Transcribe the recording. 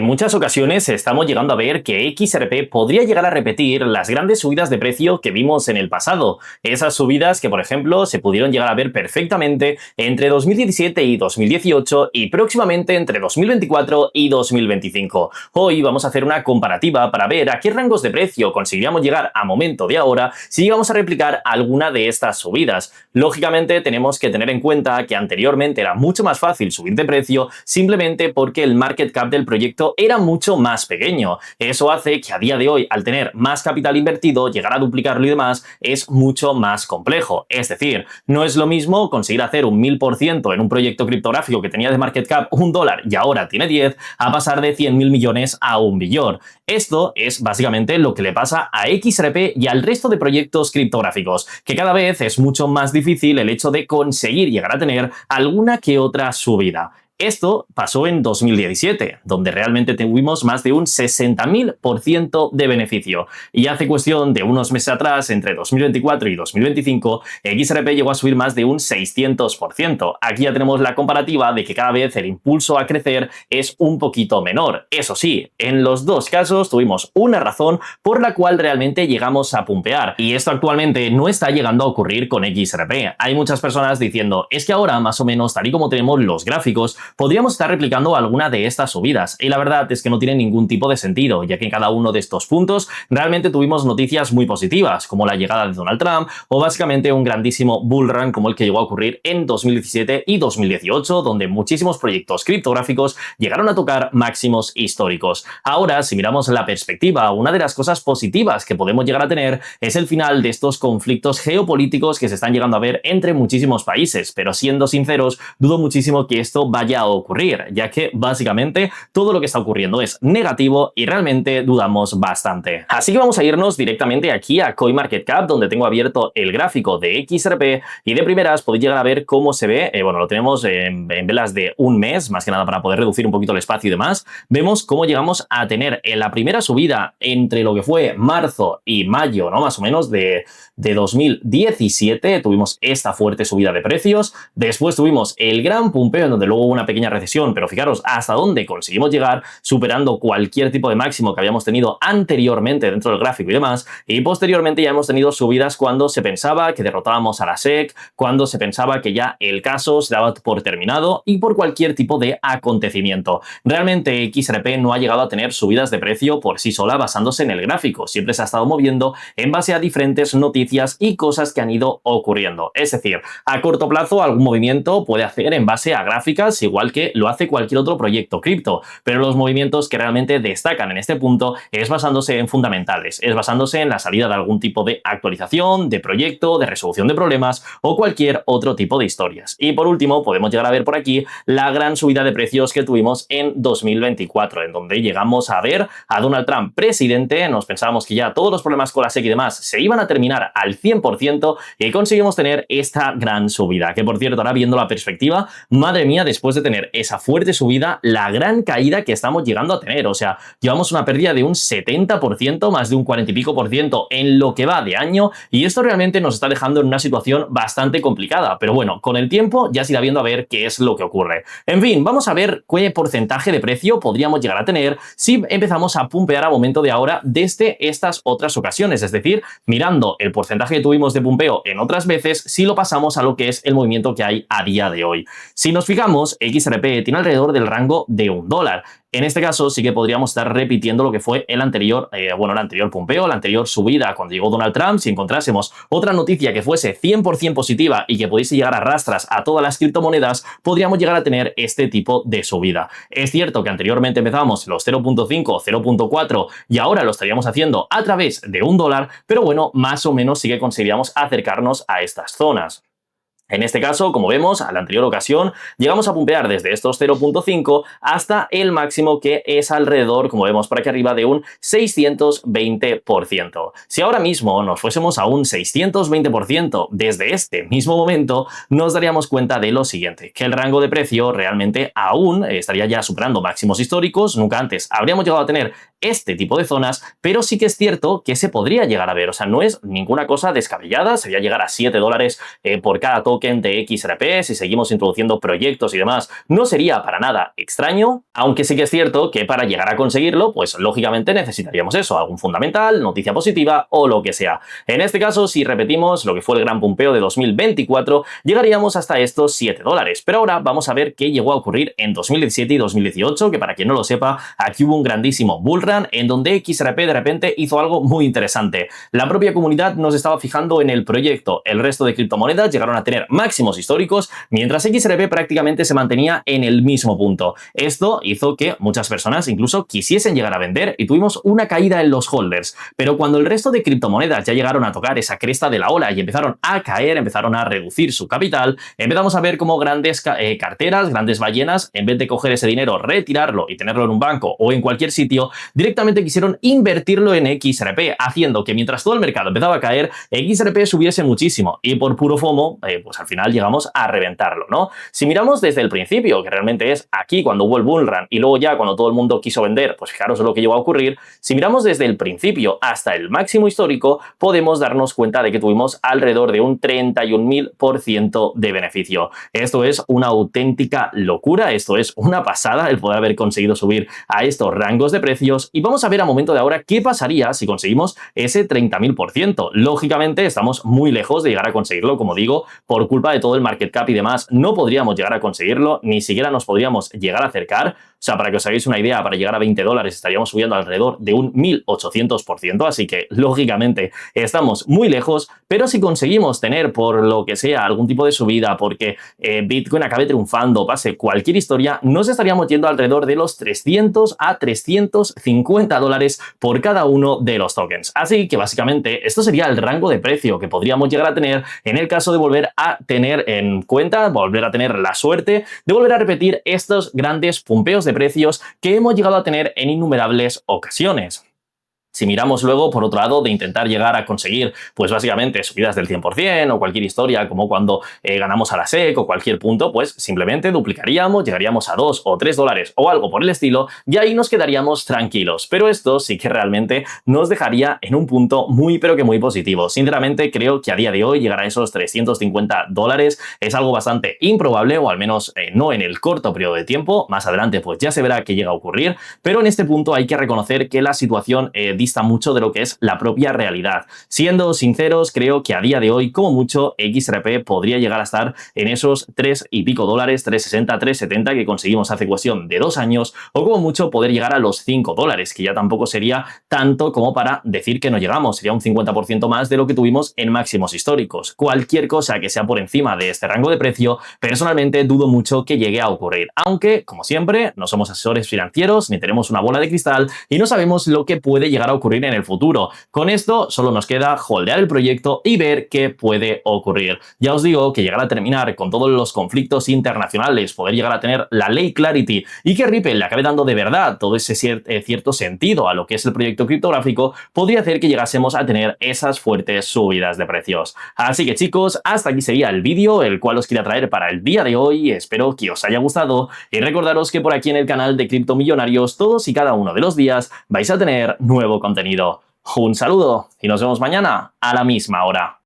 muchas ocasiones estamos llegando a ver que XRP podría llegar a repetir las grandes subidas de precio que vimos en el pasado. Esas subidas que, por ejemplo, se pudieron llegar a ver perfectamente entre 2017 y 2018 y próximamente entre 2024 y 2025. Hoy vamos a hacer una comparativa para ver a qué rangos de precio conseguiríamos llegar a momento de ahora si llegamos a replicar alguna de estas subidas. Lógicamente tenemos que tener en cuenta que anteriormente era mucho más fácil subir de precio simplemente porque el market cap del proyecto era mucho más pequeño. Eso hace que a día de hoy, al tener más capital invertido, llegar a duplicarlo y demás es mucho más complejo. Es decir, no es lo mismo conseguir hacer un 1000% en un proyecto criptográfico que tenía de market cap $1 y ahora tiene 10, a pasar de 100.000 millones a 1 billón. Esto es básicamente lo que le pasa a XRP y al resto de proyectos criptográficos, que cada vez es mucho más difícil el hecho de conseguir llegar a tener alguna que otra subida. Esto pasó en 2017, donde realmente tuvimos más de un 60.000% de beneficio. Y hace cuestión de unos meses atrás, entre 2024 y 2025, XRP llegó a subir más de un 600%. Aquí ya tenemos la comparativa de que cada vez el impulso a crecer es un poquito menor. Eso sí, en los dos casos tuvimos una razón por la cual realmente llegamos a pumpear. Y esto actualmente no está llegando a ocurrir con XRP. Hay muchas personas diciendo, es que ahora más o menos, tal y como tenemos los gráficos, podríamos estar replicando alguna de estas subidas, y la verdad es que no tiene ningún tipo de sentido, ya que en cada uno de estos puntos realmente tuvimos noticias muy positivas, como la llegada de Donald Trump, o básicamente un grandísimo bull run como el que llegó a ocurrir en 2017 y 2018, donde muchísimos proyectos criptográficos llegaron a tocar máximos históricos. Ahora, si miramos la perspectiva, una de las cosas positivas que podemos llegar a tener es el final de estos conflictos geopolíticos que se están llegando a ver entre muchísimos países, pero siendo sinceros, dudo muchísimo que esto vaya a ocurrir, ya que básicamente todo lo que está ocurriendo es negativo y realmente dudamos bastante. Así que vamos a irnos directamente aquí a CoinMarketCap, donde tengo abierto el gráfico de XRP y de primeras podéis llegar a ver cómo se ve. Bueno, lo tenemos en velas de un mes, más que nada para poder reducir un poquito el espacio y demás. Vemos cómo llegamos a tener en la primera subida entre lo que fue marzo y mayo, ¿no? Más o menos de 2017, tuvimos esta fuerte subida de precios. Después tuvimos el gran pumpeo en donde luego hubo una pequeña recesión, pero fijaros hasta dónde conseguimos llegar, superando cualquier tipo de máximo que habíamos tenido anteriormente dentro del gráfico y demás, y posteriormente ya hemos tenido subidas cuando se pensaba que derrotábamos a la SEC, cuando se pensaba que ya el caso se daba por terminado y por cualquier tipo de acontecimiento. Realmente XRP no ha llegado a tener subidas de precio por sí sola basándose en el gráfico, siempre se ha estado moviendo en base a diferentes noticias y cosas que han ido ocurriendo. Es decir, a corto plazo algún movimiento puede hacer en base a gráficas, igual que lo hace cualquier otro proyecto cripto, pero los movimientos que realmente destacan en este punto es basándose en fundamentales, es basándose en la salida de algún tipo de actualización, de proyecto, de resolución de problemas o cualquier otro tipo de historias. Y por último podemos llegar a ver por aquí la gran subida de precios que tuvimos en 2024, en donde llegamos a ver a Donald Trump presidente, nos pensábamos que ya todos los problemas con la SEC y demás se iban a terminar al 100% y conseguimos tener esta gran subida, que por cierto ahora viendo la perspectiva, madre mía, después de tener esa fuerte subida, la gran caída que estamos llegando a tener. O sea, llevamos una pérdida de un 70%, más de un 40 y pico por ciento en lo que va de año, y esto realmente nos está dejando en una situación bastante complicada. Pero bueno, con el tiempo ya se irá viendo a ver qué es lo que ocurre. En fin, vamos a ver qué porcentaje de precio podríamos llegar a tener si empezamos a pumpear a momento de ahora desde estas otras ocasiones. Es decir, mirando el porcentaje que tuvimos de pumpeo en otras veces, si lo pasamos a lo que es el movimiento que hay a día de hoy. Si nos fijamos, XRP tiene alrededor del rango de $1. En este caso sí que podríamos estar repitiendo lo que fue el anterior, el anterior pumpeo, la anterior subida cuando llegó Donald Trump. Si encontrásemos otra noticia que fuese 100% positiva y que pudiese llegar a rastras a todas las criptomonedas, podríamos llegar a tener este tipo de subida. Es cierto que anteriormente empezábamos los 0.5, 0.4 y ahora lo estaríamos haciendo a través de $1, pero bueno, más o menos sí que conseguiríamos acercarnos a estas zonas. En este caso, como vemos, a la anterior ocasión llegamos a pumpear desde estos 0.5 hasta el máximo que es alrededor, como vemos por aquí arriba, de un 620%. Si ahora mismo nos fuésemos a un 620% desde este mismo momento, nos daríamos cuenta de lo siguiente, que el rango de precio realmente aún estaría ya superando máximos históricos. Nunca antes habríamos llegado a tener este tipo de zonas, pero sí que es cierto que se podría llegar a ver, o sea, no es ninguna cosa descabellada, sería llegar a 7 dólares por cada token de XRP, si seguimos introduciendo proyectos y demás, no sería para nada extraño, aunque sí que es cierto que para llegar a conseguirlo, pues lógicamente necesitaríamos eso, algún fundamental, noticia positiva o lo que sea. En este caso, si repetimos lo que fue el gran pumpeo de 2024, llegaríamos hasta estos 7 dólares, pero ahora vamos a ver qué llegó a ocurrir en 2017 y 2018, que para quien no lo sepa, aquí hubo un grandísimo bull run en donde XRP de repente hizo algo muy interesante. La propia comunidad no se estaba fijando en el proyecto, el resto de criptomonedas llegaron a tener máximos históricos, mientras XRP prácticamente se mantenía en el mismo punto. Esto hizo que muchas personas incluso quisiesen llegar a vender y tuvimos una caída en los holders, pero cuando el resto de criptomonedas ya llegaron a tocar esa cresta de la ola y empezaron a caer, empezaron a reducir su capital, empezamos a ver cómo grandes carteras, grandes ballenas, en vez de coger ese dinero, retirarlo y tenerlo en un banco o en cualquier sitio, directamente quisieron invertirlo en XRP, haciendo que mientras todo el mercado empezaba a caer, XRP subiese muchísimo y por puro FOMO, pues al final llegamos a reventarlo, ¿no? Si miramos desde el principio, que realmente es aquí cuando hubo el bull run y luego ya cuando todo el mundo quiso vender, pues fijaros lo que llegó a ocurrir, si miramos desde el principio hasta el máximo histórico, podemos darnos cuenta de que tuvimos alrededor de un 31.000% de beneficio. Esto es una auténtica locura, esto es una pasada el poder haber conseguido subir a estos rangos de precios y vamos a ver a momento de ahora qué pasaría si conseguimos ese 30.000%. Lógicamente estamos muy lejos de llegar a conseguirlo, como digo, por culpa de todo el market cap y demás, no podríamos llegar a conseguirlo, ni siquiera nos podríamos llegar a acercar. O sea, para que os hagáis una idea, para llegar a 20 dólares estaríamos subiendo alrededor de un 1.800%, así que lógicamente estamos muy lejos, pero si conseguimos tener por lo que sea algún tipo de subida, porque Bitcoin acabe triunfando, pase cualquier historia, nos estaríamos yendo alrededor de los 300 a 350 dólares por cada uno de los tokens. Así que básicamente esto sería el rango de precio que podríamos llegar a tener en el caso de volver a tener en cuenta, volver a tener la suerte de volver a repetir estos grandes pumpeos de precios que hemos llegado a tener en innumerables ocasiones. Si miramos luego, por otro lado, de intentar llegar a conseguir, pues básicamente subidas del 100% o cualquier historia, como cuando ganamos a la SEC o cualquier punto, pues simplemente duplicaríamos, llegaríamos a 2 o 3 dólares o algo por el estilo y ahí nos quedaríamos tranquilos. Pero esto sí que realmente nos dejaría en un punto muy, pero que muy positivo. Sinceramente, creo que a día de hoy llegar a esos 350 dólares es algo bastante improbable, o al menos no en el corto periodo de tiempo. Más adelante, pues ya se verá qué llega a ocurrir, pero en este punto hay que reconocer que la situación dista mucho de lo que es la propia realidad. Siendo sinceros, creo que a día de hoy, como mucho, XRP podría llegar a estar en esos 3 y pico dólares, 360, 370 que conseguimos hace cuestión de 2 años, o como mucho poder llegar a los 5 dólares, que ya tampoco sería tanto como para decir que no llegamos, sería un 50% más de lo que tuvimos en máximos históricos. Cualquier cosa que sea por encima de este rango de precio, personalmente dudo mucho que llegue a ocurrir, aunque, como siempre, no somos asesores financieros, ni tenemos una bola de cristal y no sabemos lo que puede llegar a ocurrir en el futuro. Con esto solo nos queda holdear el proyecto y ver qué puede ocurrir. Ya os digo que llegar a terminar con todos los conflictos internacionales, poder llegar a tener la ley Clarity y que Ripple le acabe dando de verdad todo ese cierto sentido a lo que es el proyecto criptográfico, podría hacer que llegásemos a tener esas fuertes subidas de precios. Así que chicos, hasta aquí sería el vídeo, el cual os quería traer para el día de hoy. Espero que os haya gustado y recordaros que por aquí en el canal de Cripto Millonarios todos y cada uno de los días vais a tener nuevo contenido. Un saludo y nos vemos mañana a la misma hora.